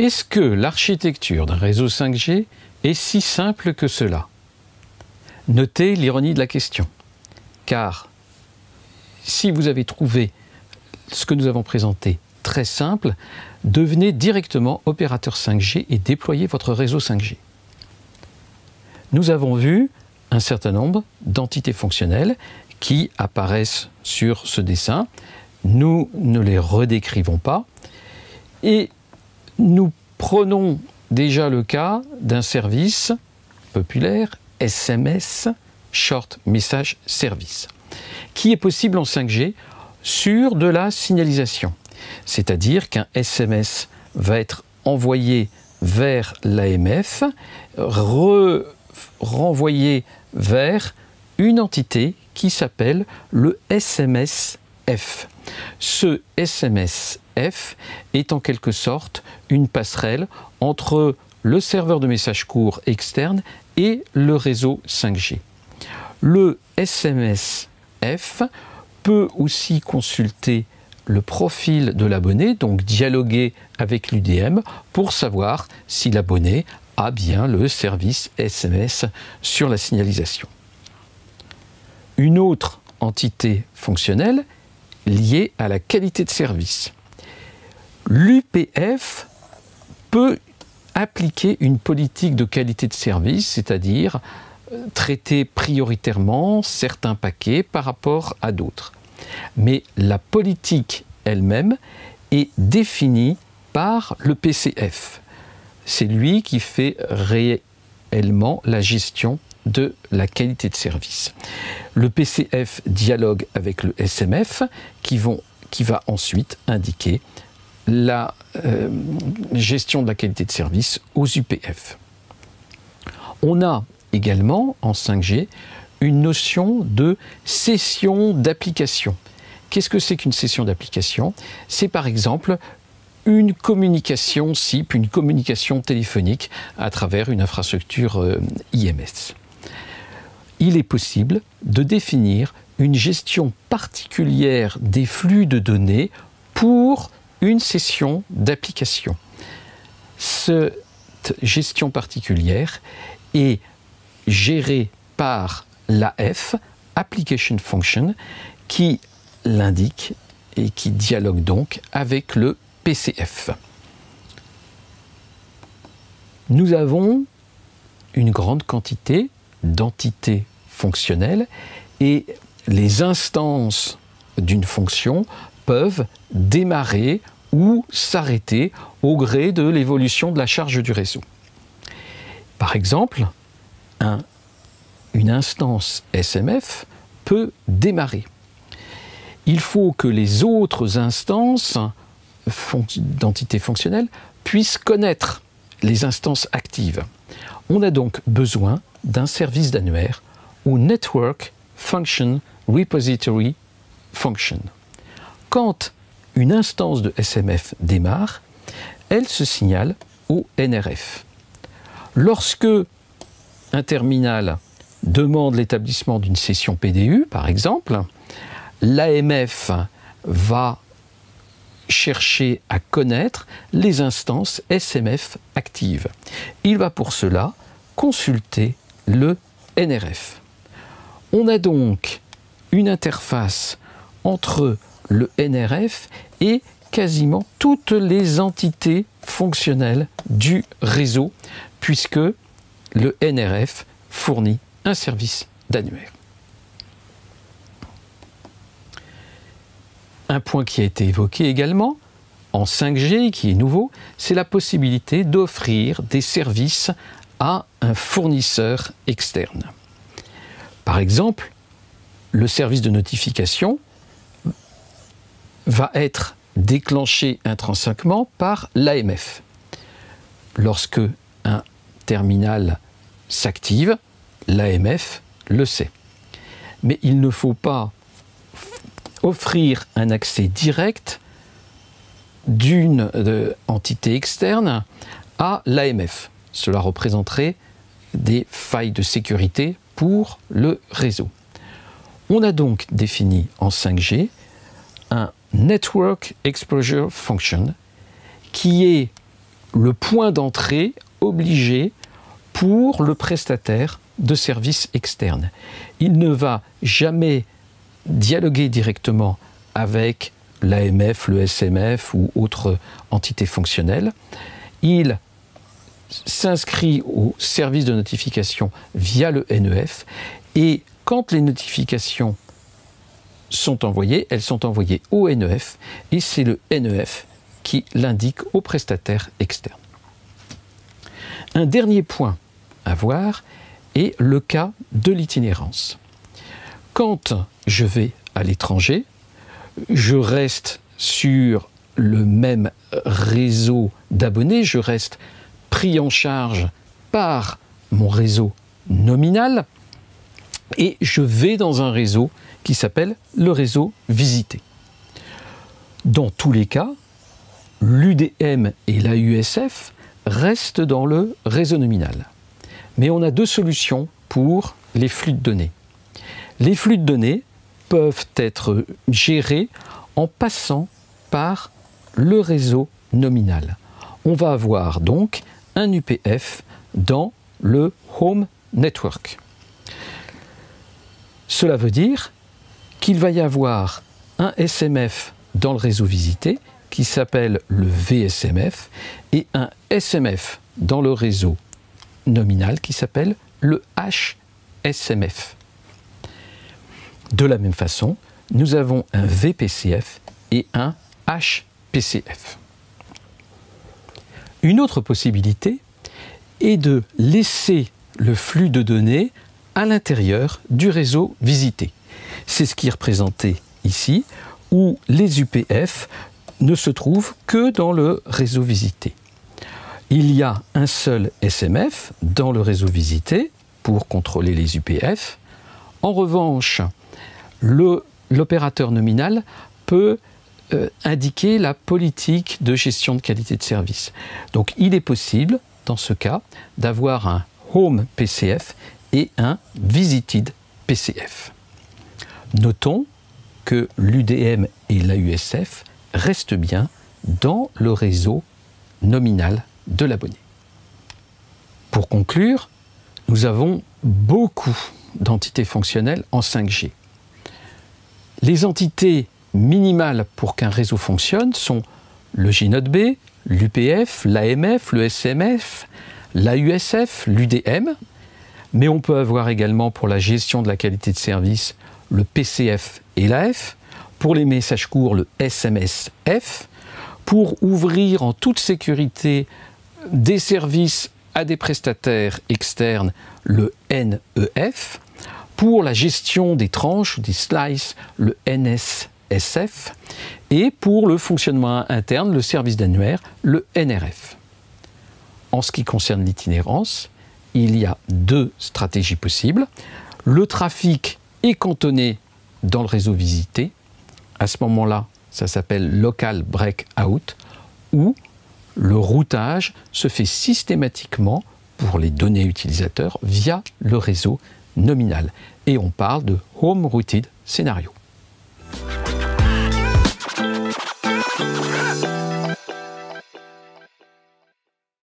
Est-ce que l'architecture d'un réseau 5G est si simple que cela? Notez l'ironie de la question, car si vous avez trouvé ce que nous avons présenté très simple, devenez directement opérateur 5G et déployez votre réseau 5G. Nous avons vu un certain nombre d'entités fonctionnelles qui apparaissent sur ce dessin. Nous ne les redécrivons pas et nous prenons déjà le cas d'un service populaire, SMS, Short Message Service, qui est possible en 5G sur de la signalisation. C'est-à-dire qu'un SMS va être envoyé vers l'AMF, renvoyé vers une entité qui s'appelle le SMS-F. Ce SMS-F est en quelque sorte une passerelle entre le serveur de messages courts externe et le réseau 5G. Le SMS-F peut aussi consulter le profil de l'abonné, donc dialoguer avec l'UDM pour savoir si l'abonné a bien le service SMS sur la signalisation. Une autre entité fonctionnelle liée à la qualité de service. L'UPF peut appliquer une politique de qualité de service, c'est-à-dire traiter prioritairement certains paquets par rapport à d'autres. Mais la politique elle-même est définie par le PCF. C'est lui qui fait réellement la gestion de la qualité de service. Le PCF dialogue avec le SMF qui va ensuite indiquer la gestion de la qualité de service aux UPF. On a également en 5G une notion de session d'application. Qu'est-ce que c'est qu'une session d'application? C'est par exemple une communication SIP, une communication téléphonique à travers une infrastructure IMS. Il est possible de définir une gestion particulière des flux de données pour une session d'application. Cette gestion particulière est gérée par l'AF, Application Function, qui l'indique et qui dialogue donc avec le PCF. Nous avons une grande quantité d'entités fonctionnelles et les instances d'une fonction peuvent démarrer ou s'arrêter au gré de l'évolution de la charge du réseau. Par exemple, une instance SMF peut démarrer. Il faut que les autres instances d'entités fonctionnelles puissent connaître les instances actives. On a donc besoin d'un service d'annuaire ou Network Function Repository Function. Quand une instance de SMF démarre, elle se signale au NRF. Lorsque un terminal demande l'établissement d'une session PDU, par exemple, l'AMF va chercher à connaître les instances SMF actives. Il va pour cela consulter le NRF. On a donc une interface entre le NRF et quasiment toutes les entités fonctionnelles du réseau, puisque le NRF fournit un service d'annuaire. Un point qui a été évoqué également en 5G, qui est nouveau, c'est la possibilité d'offrir des services à un fournisseur externe. Par exemple, le service de notification va être déclenché intrinsèquement par l'AMF. Lorsque un terminal s'active, l'AMF le sait. Mais il ne faut pas offrir un accès direct d'une entité externe à l'AMF. Cela représenterait des failles de sécurité pour le réseau. On a donc défini en 5G un Network Exposure Function qui est le point d'entrée obligé pour le prestataire de services externes. Il ne va jamais dialoguer directement avec l'AMF, le SMF ou autre entité fonctionnelle. Il s'inscrit au service de notification via le NEF et quand les notifications sont envoyées, elles sont envoyées au NEF et c'est le NEF qui l'indique au prestataire externe. Un dernier point à voir est le cas de l'itinérance. Quand je vais à l'étranger, je reste sur le même réseau d'abonnés, je reste pris en charge par mon réseau nominal et je vais dans un réseau qui s'appelle le réseau visité. Dans tous les cas, l'UDM et l'AUSF restent dans le réseau nominal. Mais on a deux solutions pour les flux de données. Les flux de données peuvent être gérés en passant par le réseau nominal. On va avoir donc un UPF dans le Home Network. Cela veut dire qu'il va y avoir un SMF dans le réseau visité qui s'appelle le VSMF et un SMF dans le réseau nominal qui s'appelle le HSMF. De la même façon, nous avons un VPCF et un HPCF. Une autre possibilité est de laisser le flux de données à l'intérieur du réseau visité. C'est ce qui est représenté ici, où les UPF ne se trouvent que dans le réseau visité. Il y a un seul SMF dans le réseau visité pour contrôler les UPF. En revanche, l'opérateur nominal peut indiquer la politique de gestion de qualité de service. Donc il est possible, dans ce cas, d'avoir un Home PCF et un Visited PCF. Notons que l'UDM et l'AUSF restent bien dans le réseau nominal de l'abonné. Pour conclure, nous avons beaucoup d'entités fonctionnelles en 5G. Les entités minimales pour qu'un réseau fonctionne sont le G-Node-B, l'UPF, l'AMF, le SMF, l'AUSF, l'UDM, mais on peut avoir également pour la gestion de la qualité de service le PCF et l'AF, pour les messages courts le SMSF, pour ouvrir en toute sécurité des services à des prestataires externes le NEF, pour la gestion des tranches, des slices, le NSSF, et pour le fonctionnement interne, le service d'annuaire, le NRF. En ce qui concerne l'itinérance, il y a deux stratégies possibles. Le trafic est cantonné dans le réseau visité. À ce moment-là, ça s'appelle Local Breakout, où le routage se fait systématiquement pour les données utilisateurs via le réseau nominal. Et on parle de Home Routed Scénario.